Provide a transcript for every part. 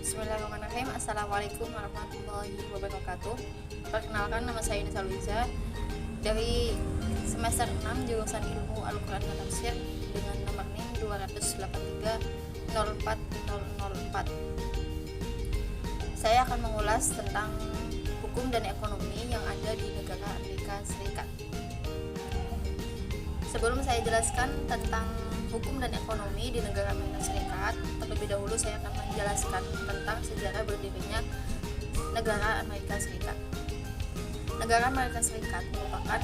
Bismillahirrahmanirrahim. Assalamualaikum warahmatullahi wabarakatuh. Perkenalkan, nama saya Nisa Luiza dari semester 6 jurusan Ilmu Al-Quran dan Tafsir dengan nomor NIM 283-04004. Saya akan mengulas tentang hukum dan ekonomi yang ada di negara Amerika Serikat. Sebelum saya jelaskan tentang hukum dan ekonomi di negara Amerika Serikat, terlebih dahulu saya akan menjelaskan tentang sejarah berdirinya negara Amerika Serikat. Negara Amerika Serikat merupakan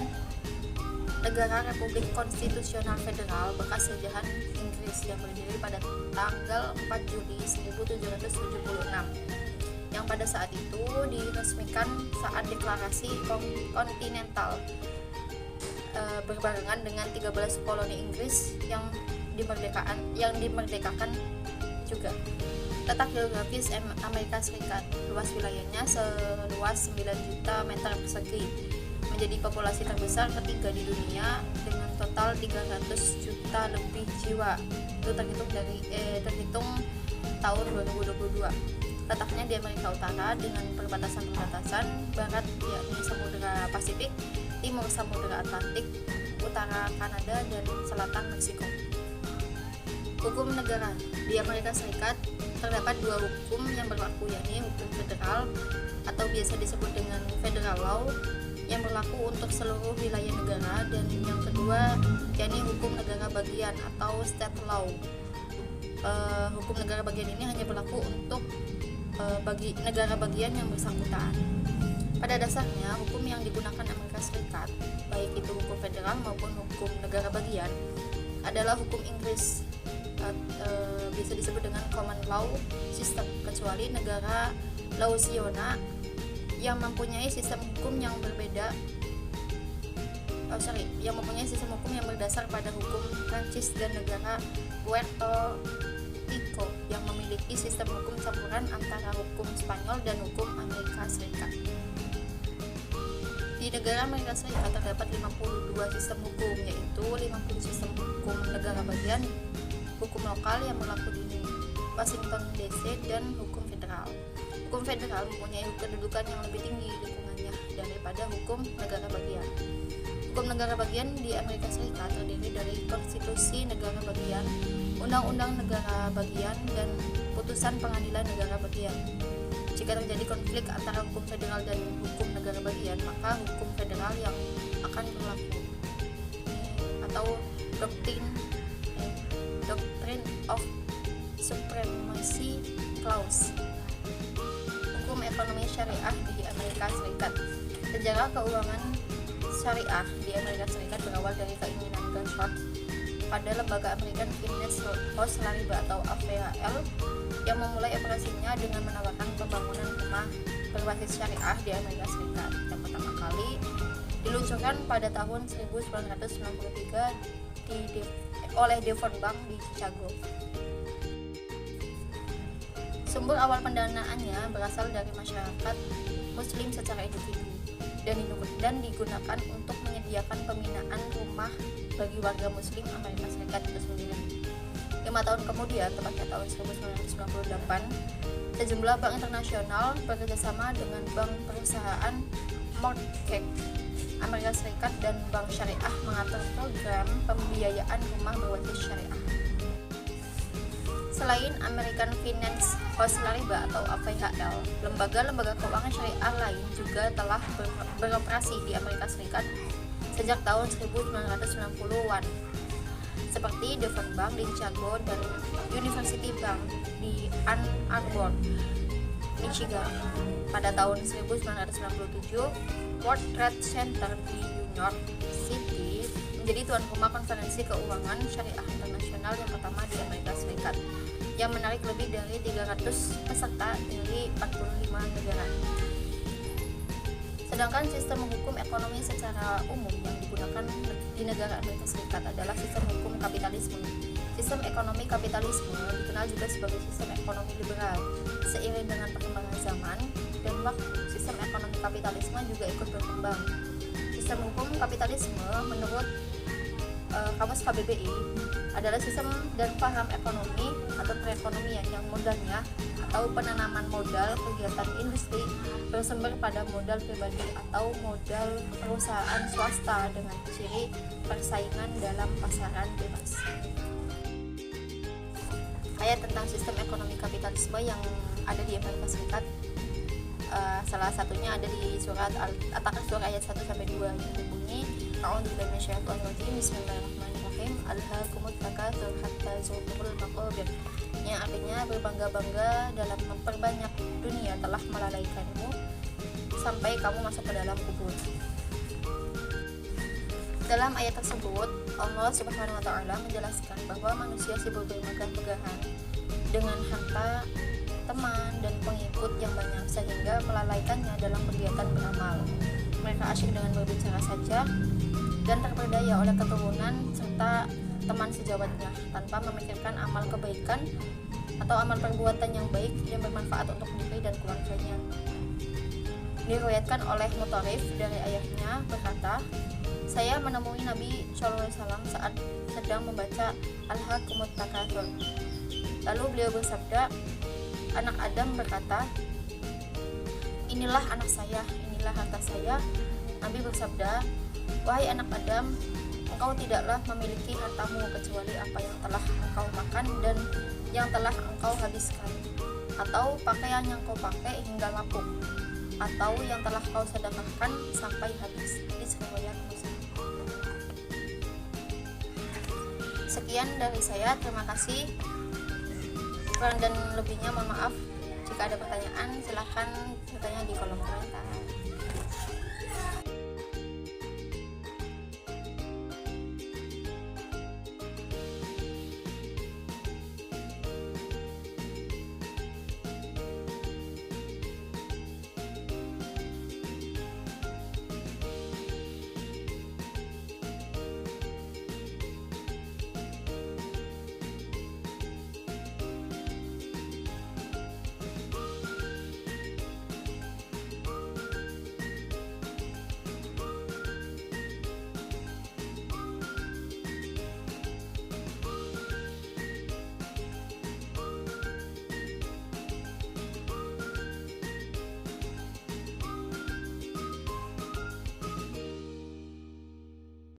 negara Republik Konstitusional Federal bekas jajahan Inggris yang berdiri pada tanggal 4 Juli 1776, yang pada saat itu diresmikan saat deklarasi kontinental berbarengan dengan 13 koloni Inggris yang dimerdekakan juga. Letak geografis Amerika Serikat, luas wilayahnya seluas 9 juta meter persegi, menjadi populasi terbesar ketiga di dunia dengan total 300 juta lebih jiwa. Itu terhitung tahun 2022. Letaknya di Amerika Utara dengan perbatasan-perbatasan barat yakni Samudra Pasifik, timur Samudra Atlantik, utara Kanada, dan selatan Meksiko. Hukum negara di Amerika Serikat terdapat dua hukum yang berlaku, yakni hukum federal atau biasa disebut dengan federal law yang berlaku untuk seluruh wilayah negara, dan yang kedua yakni hukum negara bagian atau state law. Hukum negara bagian ini hanya berlaku untuk bagi negara bagian yang bersangkutan. Pada dasarnya, hukum yang digunakan Amerika Serikat, baik itu hukum federal maupun hukum negara bagian, adalah hukum Inggris, bisa disebut dengan common law system, kecuali negara Louisiana yang mempunyai sistem hukum yang berdasar pada hukum Prancis, dan negara Puerto Rico yang memiliki sistem hukum campuran antara hukum Spanyol dan hukum Amerika Serikat. Di negara Amerika Serikat terdapat 52 sistem hukum, yaitu 50 sistem hukum negara bagian, hukum lokal yang berlaku di Washington DC, dan hukum federal. Hukum federal mempunyai kedudukan yang lebih tinggi lingkungannya daripada hukum negara bagian. Hukum negara bagian di Amerika Serikat terdiri dari konstitusi negara bagian, undang-undang negara bagian, dan putusan pengadilan negara bagian. Jika terjadi konflik antara hukum federal dan hukum negara bagian, maka hukum federal yang akan berlaku, atau Doctrine of Supremacy Clause. Hukum ekonomi syariah di Amerika Serikat. Sejarah keuangan syariah di Amerika Serikat berawal dari keinginan Gashford pada lembaga American Finance House Lariba atau AFL yang memulai operasinya dengan menawarkan pembangunan rumah berbasis syariah di Amerika Serikat, yang pertama kali diluncurkan pada tahun 1993 oleh Devon Bank di Chicago. Sumber awal pendanaannya berasal dari masyarakat Muslim secara individu dan digunakan untuk menyediakan pembinaan rumah bagi warga Muslim Amerika Serikat itu sendiri. 5 tahun kemudian, tepatnya tahun 1998, sejumlah bank internasional bekerjasama dengan bank perusahaan mortgage Amerika Serikat dan bank syariah mengatur program pembiayaan rumah berbasis syariah. Selain American Finance House Lariba atau AFHL, lembaga-lembaga keuangan syariah lain juga telah beroperasi di Amerika Serikat sejak tahun 1990-an, seperti Devon Bank di Chicago dan University Bank di Ann Arbor, Michigan. Pada tahun 1997, World Trade Center di New York City menjadi tuan rumah konferensi keuangan syariah internasional yang pertama di Amerika Serikat, yang menarik lebih dari 300 peserta dari 45 negara. Sedangkan sistem hukum ekonomi secara umum yang digunakan di negara Amerika Serikat adalah sistem hukum kapitalisme. Sistem ekonomi kapitalisme dikenal juga sebagai sistem ekonomi liberal. Seiring dengan perkembangan zaman dan waktu, sistem ekonomi kapitalisme juga ikut berkembang. Sistem hukum kapitalisme menurut Kamus KBBI adalah sistem dan paham ekonomi atau perekonomian yang modalnya atau penanaman modal kegiatan industri bersumber pada modal pribadi atau modal perusahaan swasta dengan ciri persaingan dalam pasaran bebas. Ayat tentang sistem ekonomi kapitalisme yang ada di Amerika Serikat, salah satunya ada di surat At-Takatsur ayat 1-2 yang berbunyi A'udzubillahi minasyaitonir rajim Bismillahirrahmanirrahim Alhaakumut takatsur hatta zurtumul maqabir, yang artinya berbangga-bangga dalam memperbanyak dunia telah melalaikanmu sampai kamu masuk ke dalam kubur. Dalam ayat tersebut Allah Subhanahu wa taala menjelaskan bahwa manusia sibuk bermegah-megahan dengan harta, teman, dan pengikut yang banyak sehingga melalaikannya dalam kegiatan beramal. Mereka asyik dengan berbicara saja dan terperdaya oleh keturunan serta teman sejawatnya tanpa memikirkan amal kebaikan atau amal perbuatan yang baik yang bermanfaat untuk diri dan keluarganya. Diriwayatkan oleh Mutarif dari ayahnya berkata, saya menemui Nabi SAW saat sedang membaca Alhaakumut Takatsur. Lalu beliau bersabda, anak Adam berkata, inilah anak saya, inilah harta saya. Nabi bersabda, wahai anak Adam, engkau tidaklah memiliki hartamu kecuali apa yang telah engkau makan dan yang telah engkau habiskan, atau pakaian yang kau pakai hingga lapuk, atau yang telah kau sedekahkan sampai habis. Hadis riwayat Muslim. Sekian dari saya, terima kasih. Kurang dan lebihnya mohon maaf. Jika ada pertanyaan silahkan bertanya di kolom komentar.